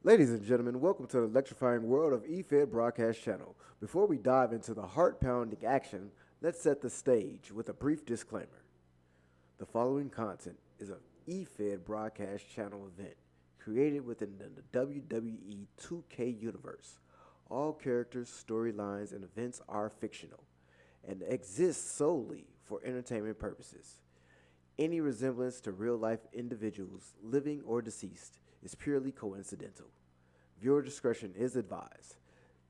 Ladies and gentlemen, welcome to the electrifying world of EFED Broadcast Channel. Before we dive into the heart-pounding action, let's set the stage with a brief disclaimer. The following content is an EFED Broadcast Channel event created within the WWE 2K universe. All characters, storylines, and events are fictional and exist solely for entertainment purposes. Any resemblance to real-life individuals, living or deceased, is purely coincidental. Viewer discretion is advised.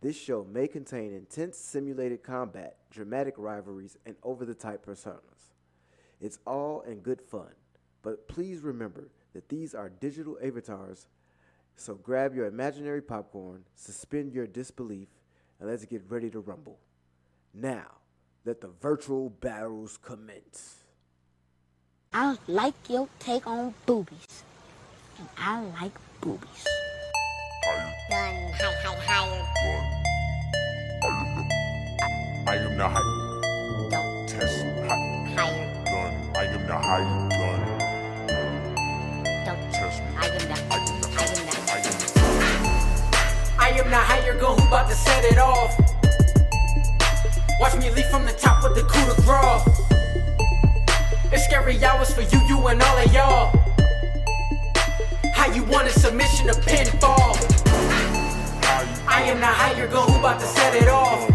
This show may contain intense simulated combat, dramatic rivalries, and over-the-top personas. It's all in good fun, but please remember that these are digital avatars, so grab your imaginary popcorn, suspend your disbelief, and let's get ready to rumble. Now, let the virtual battles commence. I like your take on boobies. And I like boobies. Gun, higher. I am the higher. Don't Test higher. gun. I am the higher gun. Don't Test me. I am the I am the higher gun who bout to set it off. Watch me leap from the top with the coup de grace. It's scary hours for you and all of y'all. How you want a submission to pinfall? I am the higher gun who bout to set it off.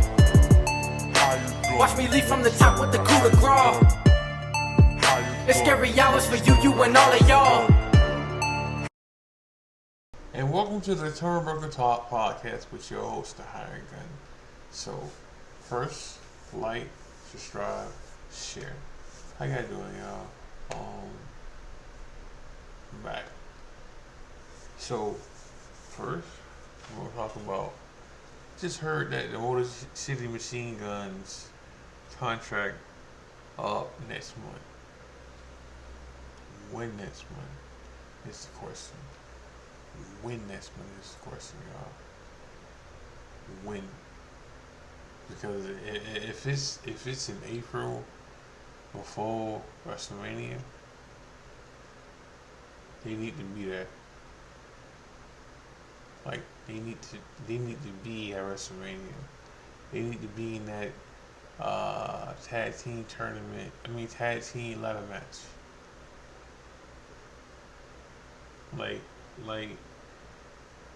Watch me leap from the top with the coup de grace. It's scary hours for you and all of y'all. And welcome to the TurnBuckle Talk podcast with your host, the Higher Gun. So, first, like, subscribe, share. How y'all doing, y'all? I'm back. So, first, we're gonna talk about. Just heard that the Motor City Machine Guns contract up next month. When next month is the question. When next month is the question, y'all. When? Because if it's in April before WrestleMania, they need to be there. Like they need to be at WrestleMania. They need to be in that tag team tournament. Tag team ladder match.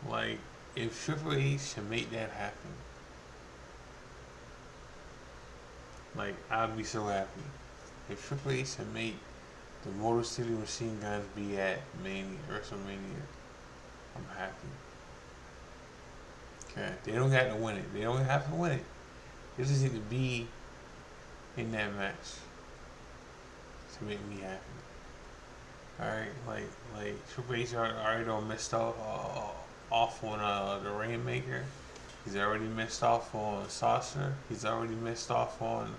Like if Triple H can make that happen, like I'd be so happy. If Triple H can make the Motor City Machine Guns be at WrestleMania, I'm happy. Okay, they don't got to win it. They don't have to win it. They just need to be in that match to make me happy. Alright, like Triple H already done messed off on the Rainmaker. He's already messed off on Sasha. He's already messed off on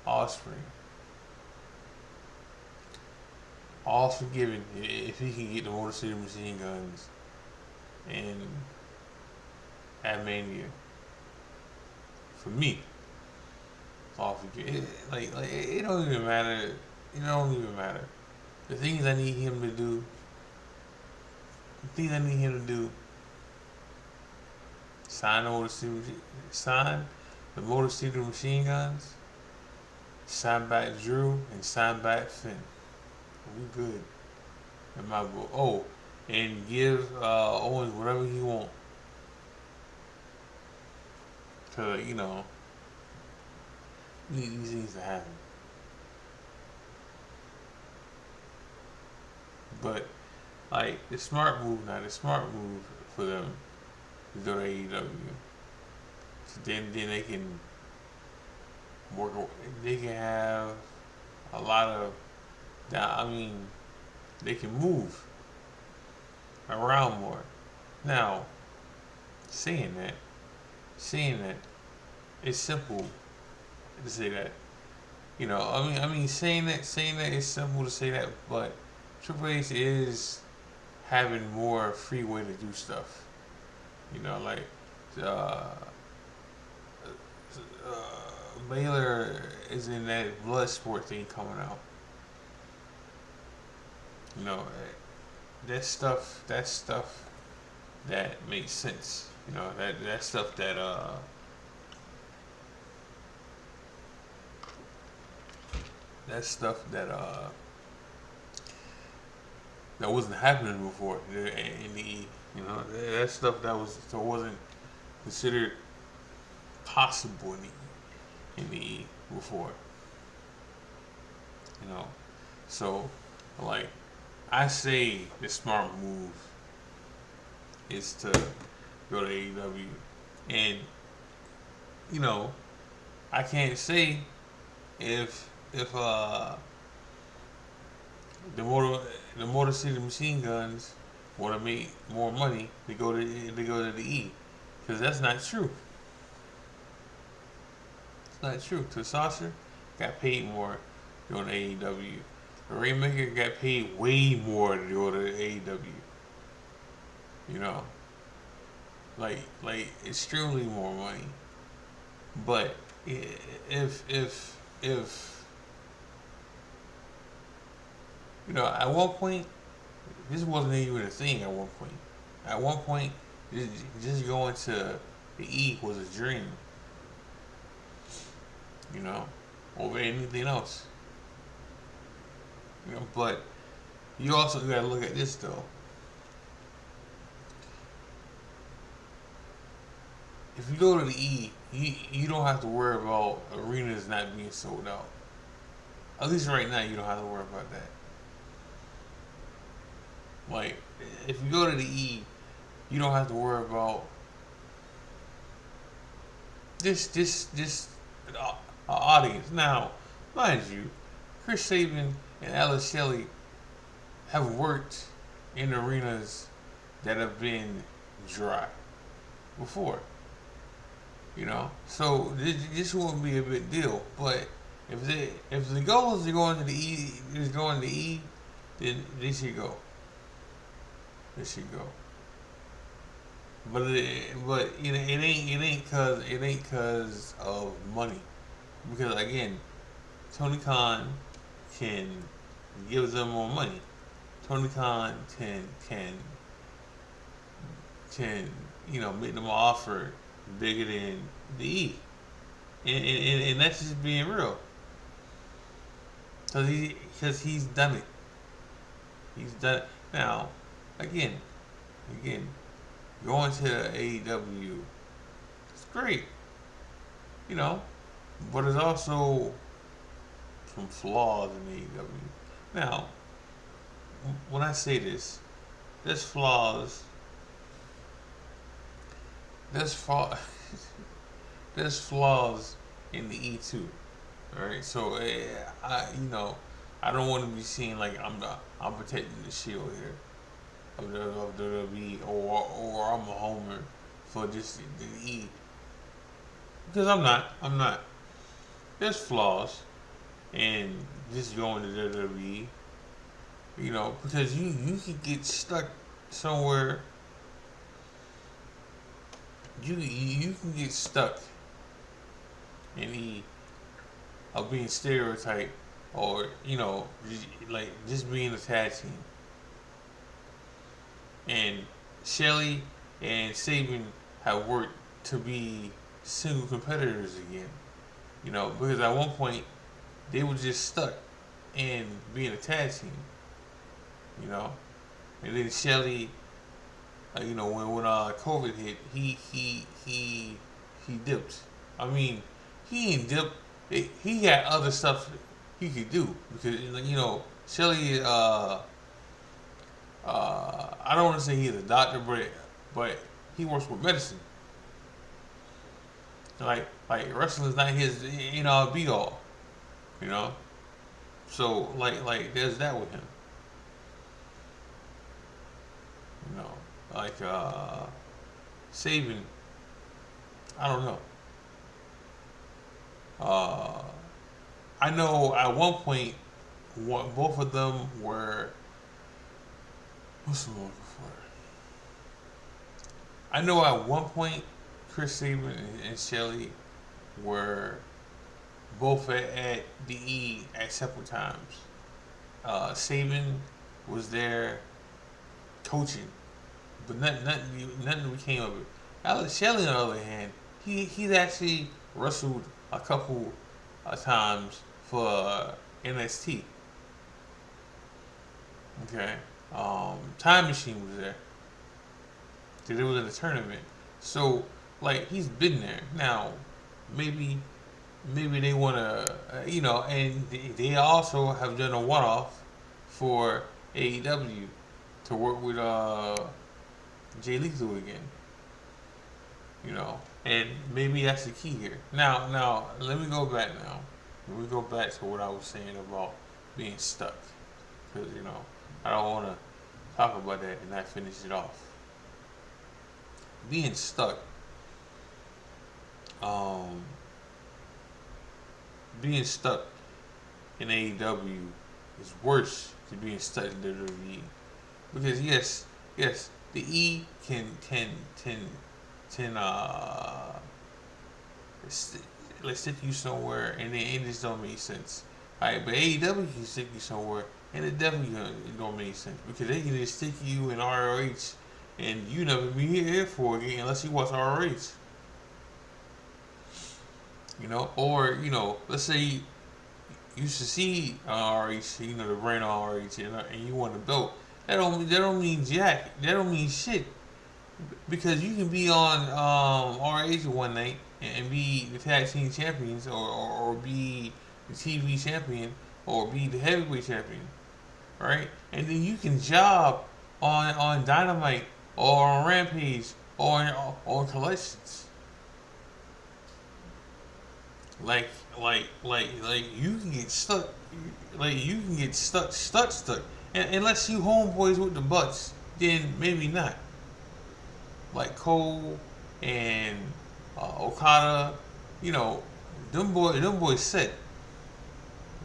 Osprey. All's forgiven if he can get the Motor City Machine Guns and at Mania. For me, all forgiven. It don't even matter. It don't even matter. The things I need him to do. Sign the Motor City Machine Guns. Sign back Drew and sign back Finn. We good. In my book. Oh, and give Owens whatever he want. Cause these things to happen. But the smart move for them is go to AEW. So then they can work. They can have a lot of. They can move around more. Now, saying that, it's simple to say that. Saying that it's simple to say that, but Triple H is having more free way to do stuff. Baylor is in that blood sport thing coming out. That stuff that makes sense. You know, that stuff that wasn't happening before in the E. You know, that stuff that wasn't considered possible in the E before. You know, so like I say, the smart move is to go to AEW, and you know, I can't say if the Motor City Machine Guns want to make more money, they go to the E, because that's not true. It's not true. To Sasha got paid more to go to AEW. Rainmaker got paid way more to go to AEW. You know, like extremely more money. But if you know, at one point, this wasn't even a thing. At one point, just going to the E was a dream. You know, over anything else. You know, but you also gotta look at this though. If you go to the E, you don't have to worry about arenas not being sold out. At least right now, you don't have to worry about that. Like, if you go to the E, you don't have to worry about this audience. Now, mind you, Chris Sabin and Alice Shelley have worked in arenas that have been dry before. You know, so this won't be a big deal. But if the goal is to go into the E, then they should go. They should go. But you know, it ain't cause of money, because again, Tony Khan can give them more money. Tony Khan can you know, make them an offer bigger than the E, and that's just being real. Cause he's done it. He's done it. Now, again, going to AEW, it's great, you know, but there's also some flaws in AEW. Now, when I say this, there's flaws. There's flaws in the E too. All right, so I don't want to be seen like I'm protecting the shield here of the WWE, or I'm a homer for just the E, because I'm not. There's flaws in just going to WWE. You know, because you could get stuck somewhere. You can get stuck in the of being stereotyped, or you know, like just being a tag team. And Shelley and Sabin have worked to be single competitors again. You know, because at one point they were just stuck in being a tag team. You know, and then Shelley, you know, when COVID hit, he dipped. I mean, he ain't dipped. He had other stuff he could do, because you know, Shelley. I don't want to say he's a doctor, but he works with medicine. Like wrestling's not his, you know, be all. You know, so like there's that with him. You know, like Sabin. I don't know. I know at one point, both of them were. What's the word for? I know at one point, Chris Sabin and Shelley were both at the E at separate times. Sabin was there coaching, but nothing came of it. Alex Shelley, on the other hand, he's actually wrestled a couple of times for NXT. Okay, Time Machine was there. That it was in the tournament. So like he's been there. Now maybe they want to and they also have done a one off for AEW to work with Jay Lethal again. And maybe that's the key here. Now let me go back now. Let me go back to what I was saying about being stuck, because I don't want to talk about that and not finish it off. Being stuck, being stuck in AEW is worse than being stuck in WWE, because yes, the E can let's stick you somewhere and then it just don't make sense. Alright, but AEW can stick you somewhere and it definitely don't make sense, because they can just stick you in ROH and you never be here for it unless you watch ROH. Or let's say you used to see ROH, the brand ROH, and you want a belt. That don't mean jack. That don't mean shit. Because you can be on ROH one night and be the tag team champions, or be the TV champion, or be the heavyweight champion, right? And then you can job on Dynamite or on Rampage or on Collections. Like you can get stuck. Like you can get stuck. And unless you homeboys with the butts, then maybe not. Like Cole and Okada, them boys set.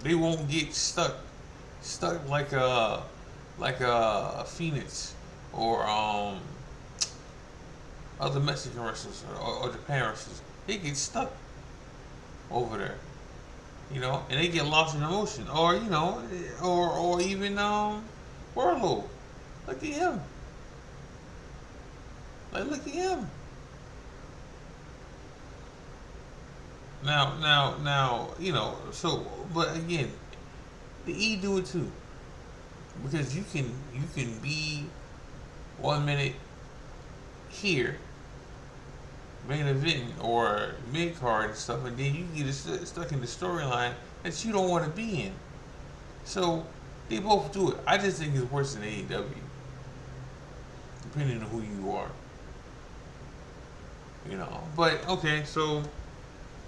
They won't get stuck like a Phoenix or other Mexican wrestlers or Japan wrestlers. They get stuck over there, and they get lost in emotion, or or even Warlow. Look at him. Look at him. Now, so, but again, the E do it too. Because you can be 1 minute here, main event or mid card and stuff, and then you get stuck in the storyline that you don't want to be in. So they both do it. I just think it's worse than AEW, depending on who you are. But okay, so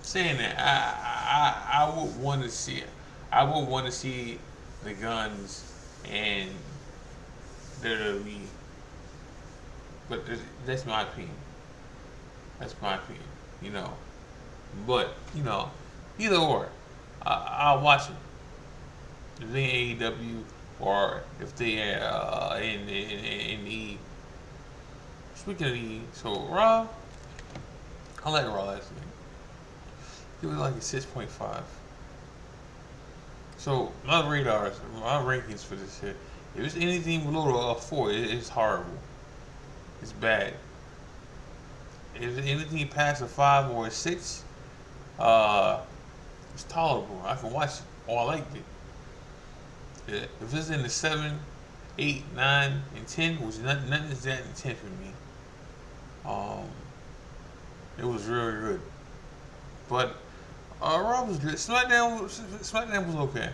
saying that, I would want to see it. I would want to see the Guns and WWE, but that's my opinion. That's my opinion, But either or, I'll watch it. If they in AEW or if they in the. Speaking of the, so Raw, I like Raw last night. It was like a 6.5. So my rankings for this shit, if it's anything below a 4, it's horrible. It's bad. If it's anything past a 5 or a 6, it's tolerable. I can watch it. I liked it. Yeah. If it's in the 7, 8, 9, and 10, which nothing is that in 10 for me. It was really good. But Raw was good. SmackDown was okay.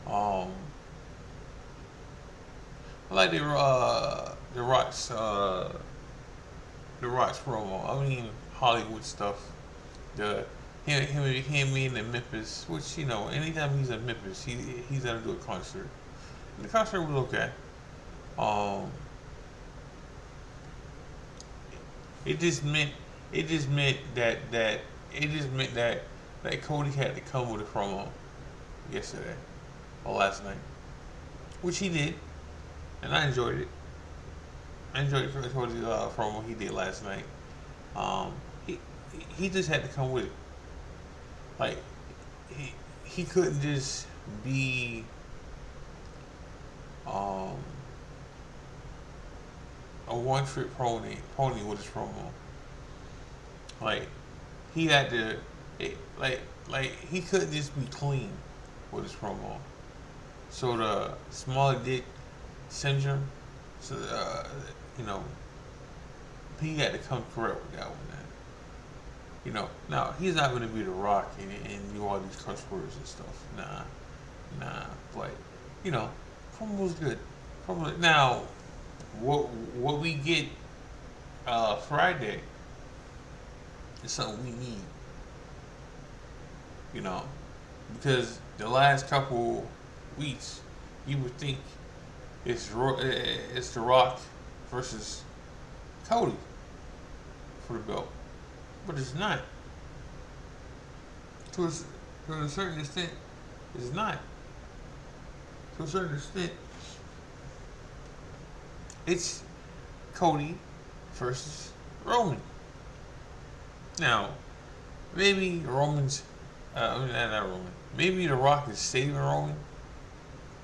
I like the Rock's promo. I mean Hollywood stuff. Him being in Memphis, which anytime he's in Memphis, he's gonna do a concert. And the concert was okay. It just meant that Cody had to come with a promo yesterday or last night, which he did, and I enjoyed it. I enjoyed Cody's promo he did last night. He just had to come with it. Like he couldn't just be a one-trick pony with his promo. Like he had to, like he couldn't just be clean with his promo. So the small dick syndrome, so you know, he had to come correct with that one. Then. You know, now he's not going to be The Rock and do all these cuss words and stuff. Nah. But you know, promo was good. Now, what we get Friday is something we need. You know, because the last couple weeks, you would think it's The Rock versus Cody for the belt, but it's not. To a certain extent, it's not. To a certain extent, it's Cody versus Roman. Now, maybe Roman's, not Roman. Maybe The Rock is saving Roman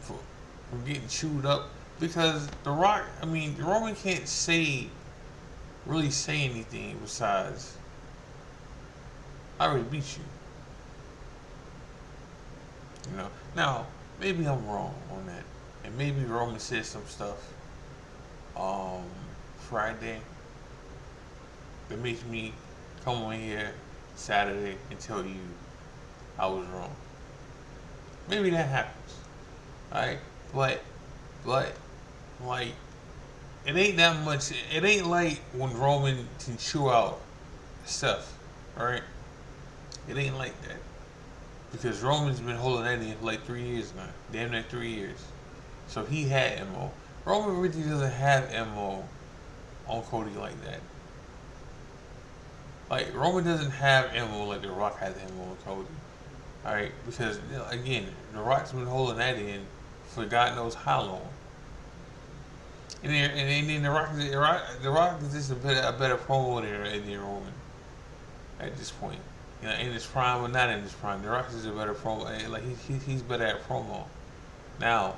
from getting chewed up because Roman can't really say anything besides, I already beat you. You know. Now, maybe I'm wrong on that, and maybe Roman said some stuff Friday that makes me come on here Saturday and tell you I was wrong. Maybe that happens. Alright? But like it ain't that much. It ain't like when Roman can chew out stuff. Alright? It ain't like that. Because Roman's been holding that in for like 3 years now. Damn near 3 years. So he had MO. Roman really doesn't have MO on Cody like that. Like, Roman doesn't have MO like The Rock has MO on Cody. Alright? Because, again, The Rock's been holding that in for God knows how long. And then The Rock is just a better promo than Roman at this point. You know, in his prime or not in his prime, The Rock is a better promo. Like he's better at promo. Now,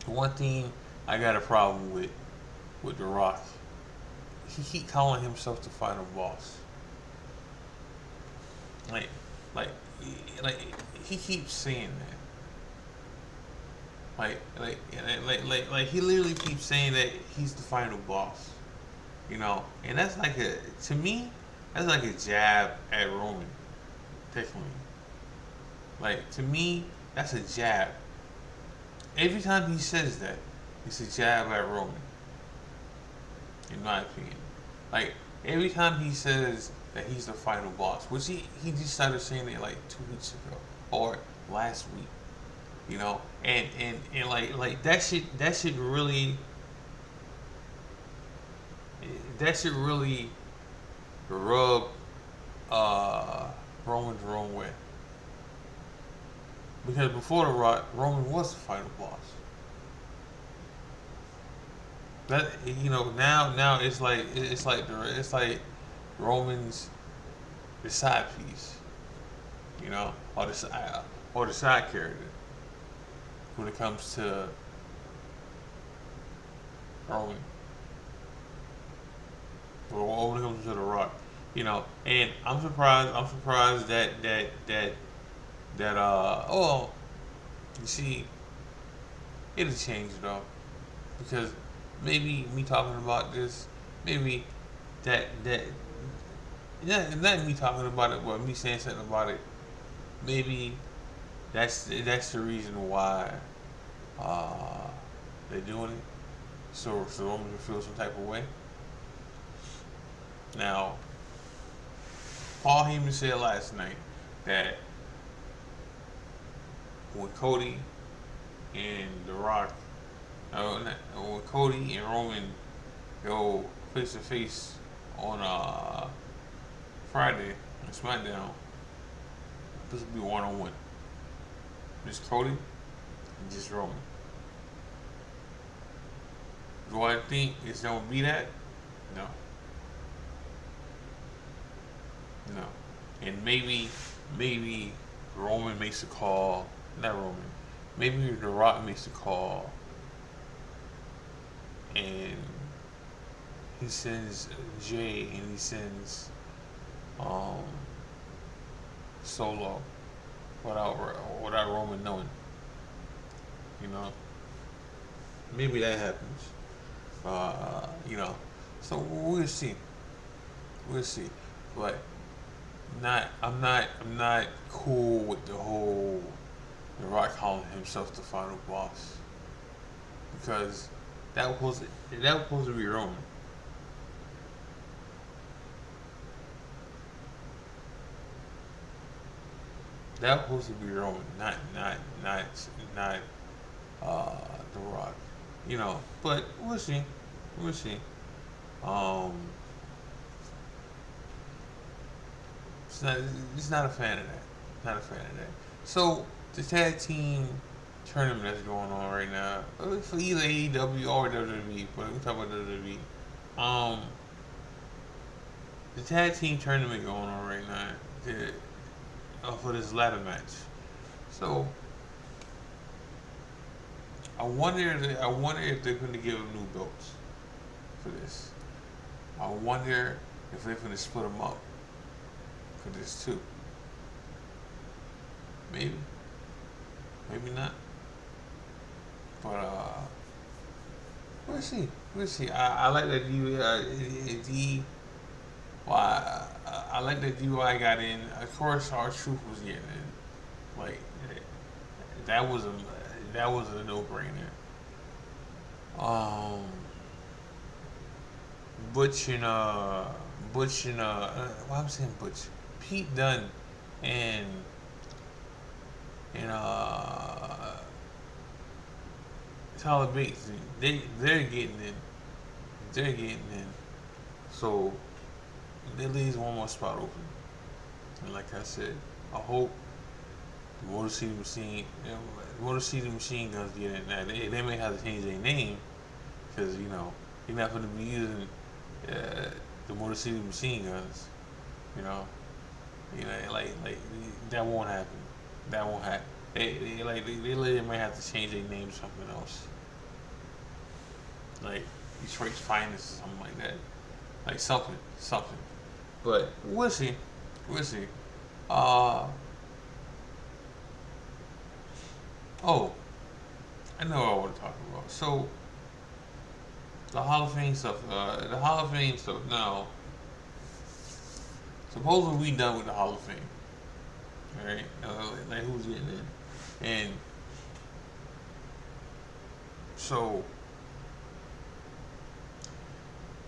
the one thing I got a problem with The Rock, he keep calling himself the final boss. Like he keeps saying that. Like he literally keeps saying that he's the final boss. You know, and that's like to me. That's like a jab at Roman, technically. Like, to me, that's a jab. Every time he says that, it's a jab at Roman. In my opinion. Like, every time he says that he's the final boss, which he just started saying it like 2 weeks ago, or last week. You know? And like that should really rub Roman the wrong way. Because before The Rock, Roman was the final boss. That, you know, now it's like Roman's the side piece, you know, or the side character when it comes to Roman. Or when it comes to The Rock, you know, and I'm surprised that you see, it'll change though, because maybe me talking about this, maybe that not me talking about it, but me saying something about it, maybe that's the reason why they're doing it, so Roman can feel some type of way. Now, Paul Heyman said last night that when Cody and The Rock, when Cody and Roman go face to face on Friday on SmackDown, this will be 1-on-1. Just Cody and just Roman. Do I think it's gonna be that? No. No. And maybe Roman makes a call. Not Roman. Maybe The Rock makes a call. And he sends Jay and he sends Solo without Roman knowing. You know, maybe that happens. You know, so we'll see. We'll see. But I'm not cool with the whole The Rock calling himself the final boss because that was supposed to be Roman. That was supposed to be Roman, not The Rock. You know, but we'll see. We'll see. Um, it's not a fan of that. Not a fan of that. So the tag team tournament that's going on right now for either AEW or WWE, but we talk about WWE. The tag team tournament going on right now for this ladder match. So I wonder if they're going to give them new belts for this. I wonder if they're going to split them up for this too. Maybe, maybe not. But we'll see. We'll see. I like that I like that DUI got in. Of course, R-Truth was getting in. Like that was a no-brainer. Butch and why I'm saying Butch, Pete Dunne and Tyler Bates, they're getting in. They're getting in. So there leaves one more spot open. And like I said, I hope the Motor City Machine Guns get in. Now they may have to change their name because you're not going to be using the Motor City Machine Guns. Like that won't happen. That won't happen. They might have to change their name to something else. Like Detroit's Finest or something like that. Like something. But we'll see. We'll see. Oh, I know what I want to talk about. So the Hall of Fame stuff. Now, supposedly we done with the Hall of Fame. Alright? Like who's getting in? And so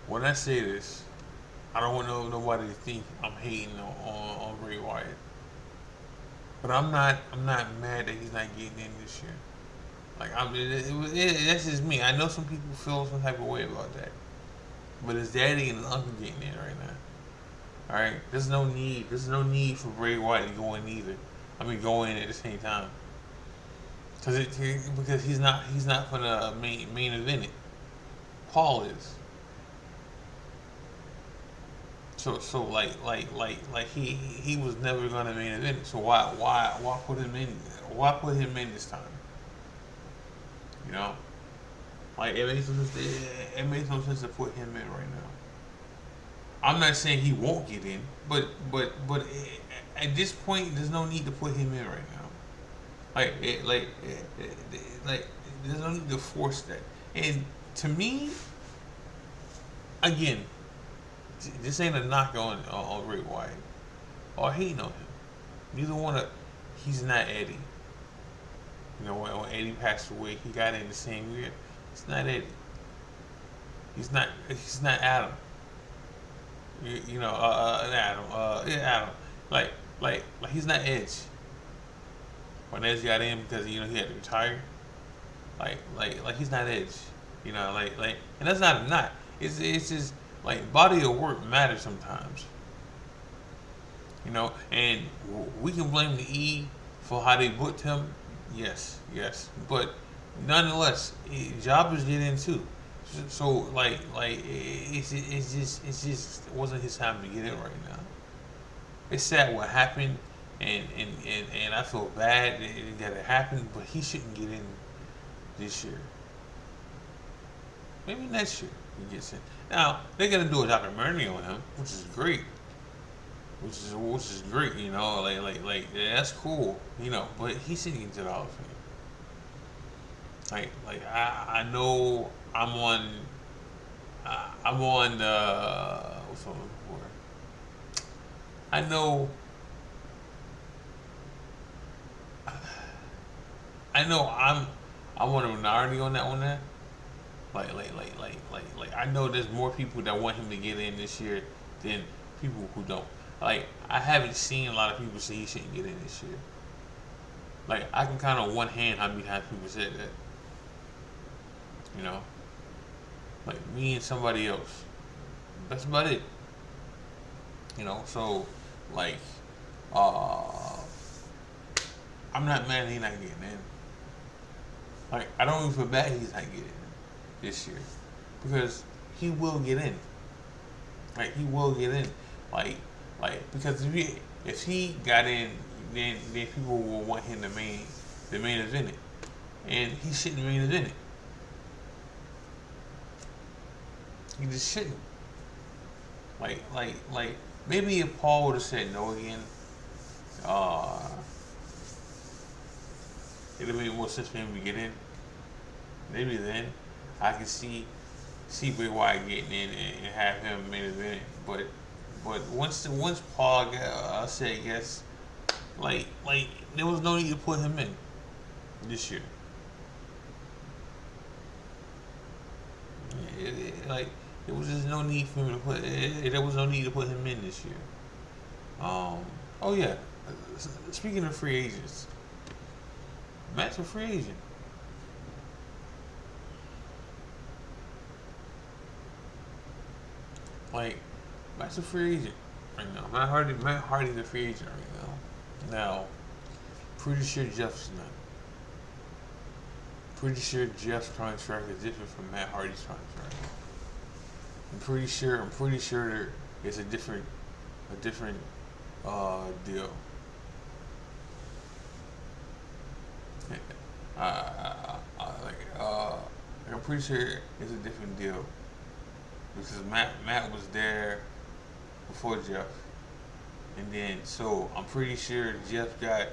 when I say this, I don't want nobody to think I'm hating on Bray Wyatt. But I'm not mad that he's not getting in this year. Like that's just me. I know some people feel some type of way about that. But his daddy and his uncle getting in right now. Alright? There's no need for Bray Wyatt to go in either. Go in at the same time. Because he's not gonna main event it. Paul is. So like he was never gonna main event it. So why put him in? Why put him in this time? Like it makes no sense to put him in right now. I'm not saying he won't get in, but at this point, there's no need to put him in right now. Like there's no need to force that. And to me, again, this ain't a knock on Bray Wyatt or hating on him. Neither one of he's not Eddie. When Eddie passed away, he got in the same year. It's not Eddie. He's not Adam. Adam. Like he's not Edge. When Edge got in because he had to retire. Like he's not Edge. And that's not a knock. It's just like body of work matters sometimes. And we can blame the E for how they booked him. Yes. But nonetheless, jobbers get in too. So it just wasn't his time to get in right now. It's sad what happened, and I feel bad that it happened, but he shouldn't get in this year. Maybe next year he gets in. Now they're gonna do a documentary on him, which is great. Which is great, you know, yeah, that's cool, you know. But he's sitting into the Hall of Fame. I know I'm on what's on for? I know I'm on a minority on that one there. I know there's more people that want him to get in this year than people who don't. Like, I haven't seen a lot of people say he shouldn't get in this year. Like, I can count on one hand how many times people said that. You know? Like, me and somebody else. That's about it. You know, so, like, I'm not mad that he's not getting in. Like, I don't even feel bad he's not getting in this year. Because he will get in. Like, he will get in. Because if he got in, then people will want him the main event it. And he shouldn't main event it. He just shouldn't. Like maybe if Paul would have said no again, it'd have made more sense for him to get in. Maybe then I could see Bray Wyatt getting in and have him main event it. But once Paul said yes, like there was no need to put him in this year. There was just no need for him to put. There was no need to put him in this year. Oh yeah. Speaking of free agents, Matt's a free agent. Like, Matt's a free agent right now. Matt Hardy's a free agent right now. Now, pretty sure Jeff's not. Pretty sure Jeff's contract is different from Matt Hardy's contract. I'm pretty sure it's a different deal. I'm pretty sure it's a different deal because Matt was there before Jeff, and then so I'm pretty sure Jeff got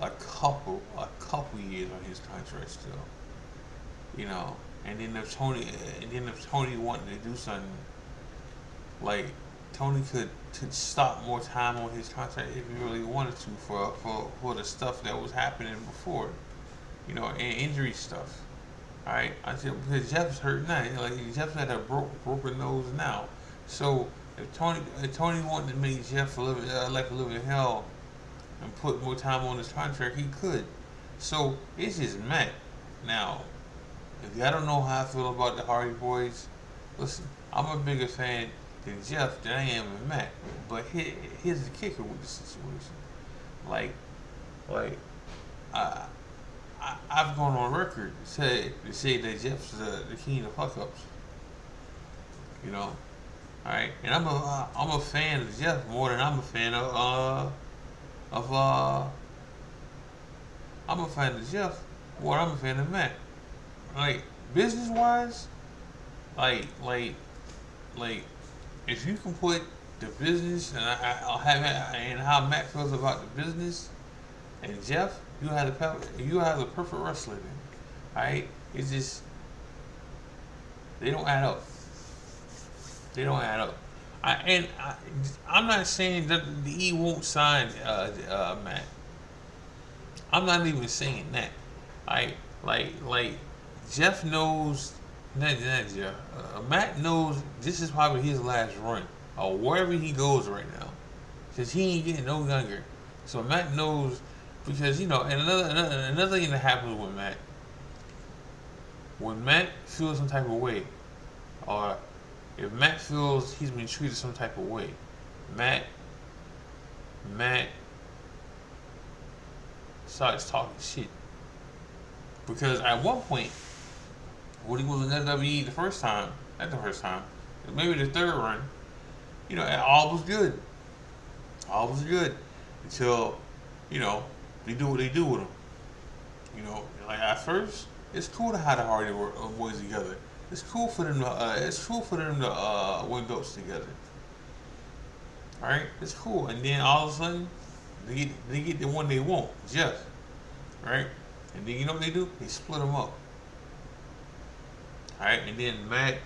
a couple years on his contract still. You know, and then if Tony wanted to do something, like Tony could stop more time on his contract if he really wanted to for the stuff that was happening before, you know, and injury stuff. All right, I said because Jeff's hurt now, like Jeff's had a broken nose now. So if Tony wanted to make Jeff live in hell and put more time on his contract, he could. So it's just Matt now. If y'all don't know how I feel about the Hardy Boys, listen, I'm a bigger fan than Jeff than I am with Matt. But here's the kicker with the situation. I've gone on record to say that Jeff's the king of fuck ups. You know, all right, and I'm a fan of Jeff more than I'm a fan of I'm a fan of Jeff more than I'm a fan of Matt. Like business wise, like if you can put the business I'll have it, and how Matt feels about the business and Jeff, you have the perfect wrestler then. Alright? It's just they don't add up. They don't add up. I'm not saying that the E won't sign Matt. I'm not even saying that. Like Jeff knows, not Jeff. Matt knows this is probably his last run, or wherever he goes right now, because he ain't getting no younger. So Matt knows, because you know, and another thing that happens with Matt, when Matt feels some type of way, or if Matt feels he's been treated some type of way, Matt starts talking shit. Because at one point, when he was in WWE not the first time, maybe the third run, you know, all was good. All was good until, you know, they do what they do with him. You know, like at first, it's cool to have the Hardy Boys together. It's cool for them to win belts together. All right, it's cool. And then all of a sudden, they get the one they want, Jeff. Right, and then you know what they do? They split them up. All right, and then Matt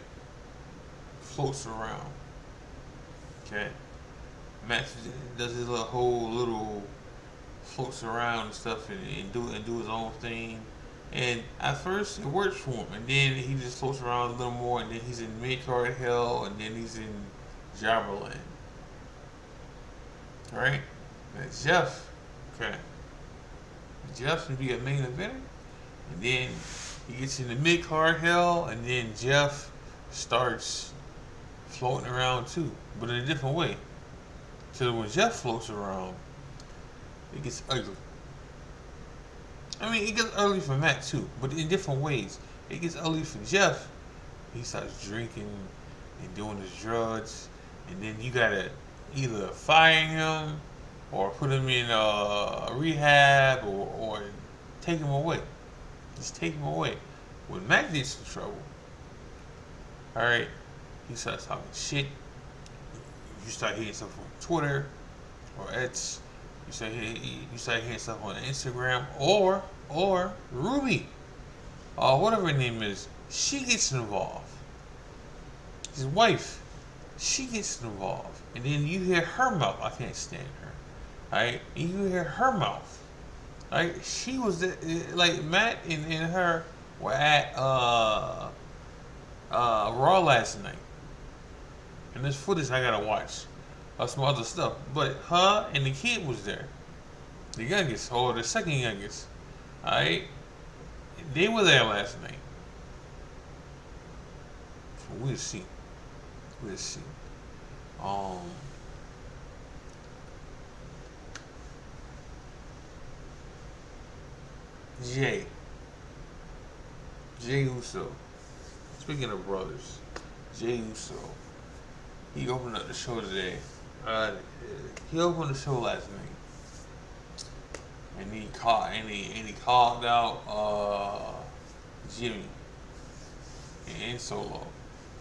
floats around. Okay, Matt does his whole floats around and stuff and do his own thing. And at first it works for him, and then he just floats around a little more, and then he's in mid card hell, and then he's in Jobberland. All right, that's Jeff. Okay, Jeff can be a main eventer, and then he gets in the mid card hell, and then Jeff starts floating around too, but in a different way. So when Jeff floats around, it gets ugly. I mean, it gets ugly for Matt too, but in different ways. It gets ugly for Jeff. He starts drinking and doing his drugs, and then you gotta either fire him or put him in rehab or take him away. Just take him away. When Matt gets in trouble, all right, he starts talking shit. You start hearing stuff on Twitter or X. You start hearing stuff on Instagram or Ruby, whatever her name is. She gets involved. His wife, she gets involved, and then you hear her mouth. I can't stand her. Alright, and you hear her mouth. Right, she was like Matt and her were at Raw last night, and this footage I gotta watch of some other stuff. But her and the kid was there, the youngest or the second youngest. Alright, they were there last night. So we'll see. We'll see. Jay Uso. Speaking of brothers, Jay Uso. He opened up the show today. He opened the show last night, and he called out Jimmy and Solo,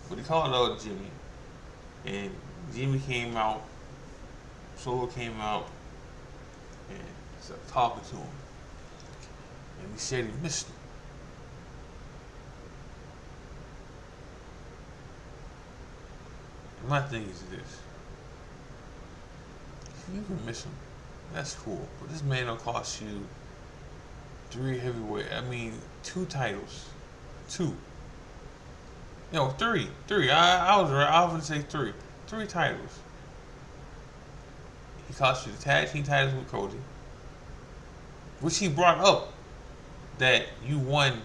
but he called out Jimmy, and Jimmy came out. Solo came out and started talking to him. And he said he missed him. And my thing is this. If you can miss him, that's cool. But this man will cost you 2 titles. 2. No, 3. 3. I was right. I was going to say 3. 3 titles. He cost you the tag team titles with Cody, which he brought up that you won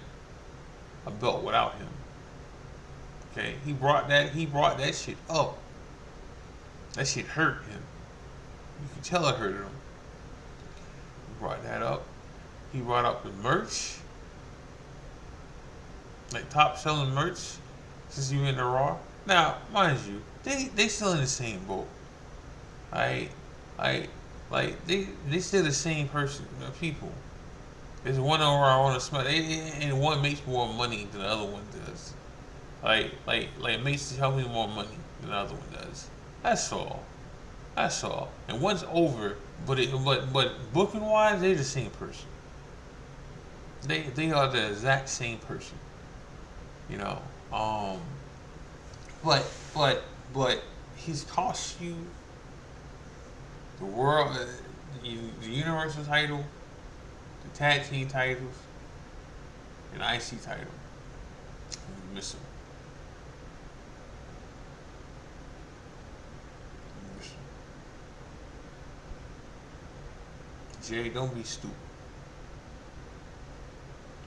a belt without him. Okay, he brought that shit up. That shit hurt him. You can tell it hurt him. He brought that up. He brought up the merch, like top selling merch since you in the Raw. Now, mind you, they still in the same boat. They still the same person, people. There's one over on the Smack, and one makes more money than the other one does. Like makes me more money than the other one does. That's all. And one's over, but booking wise, they're the same person. They are the exact same person. You know. But he's cost you the world, the Universal title, the tag team titles, and the IC title. You miss him. Jay, don't be stupid.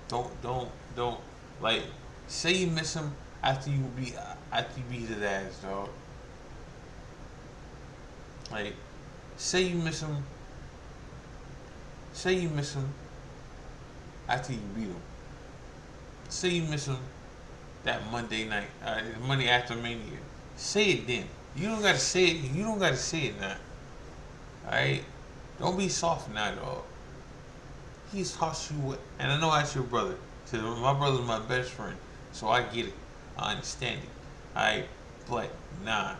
Don't like say you miss him after you beat his ass, dog. Like say you miss him after you beat him. Say you miss him that Monday night, Monday after Mania. Say it then. You don't gotta say it. You don't gotta say it now. All right. Don't be soft now, dog. He's cost you what? And I know that's your brother. My brother's my best friend, so I get it. I understand it. Alright? But nah.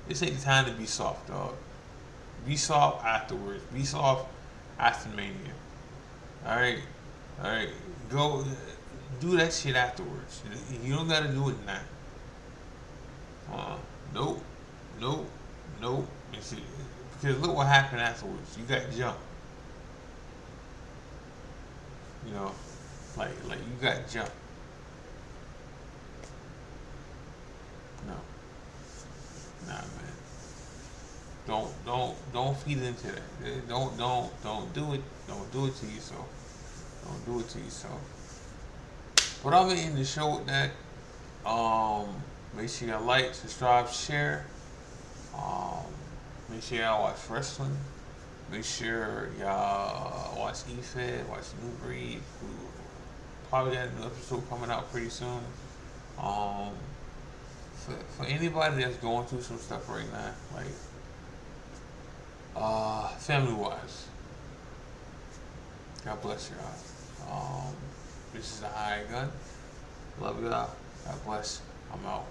This ain't the time to be soft, dog. Be soft afterwards. Be soft after Mania. Alright? Alright? Go do that shit afterwards. You don't gotta do it now. Nope. Nope. Nope. Because look what happened afterwards. You got jumped. You know, like you got jumped. No. Nah, man. Don't feed into that. Don't do it. Don't do it to yourself. Don't do it to yourself. But I'm gonna end the show with that. Make sure y'all like, subscribe, share. Make sure y'all watch wrestling. Make sure y'all watch EFED, watch New Breed, who probably got a new episode coming out pretty soon. For anybody that's going through some stuff right now, like family wise, God bless y'all. This is the Higher Gun. Love y'all. God bless. I'm out.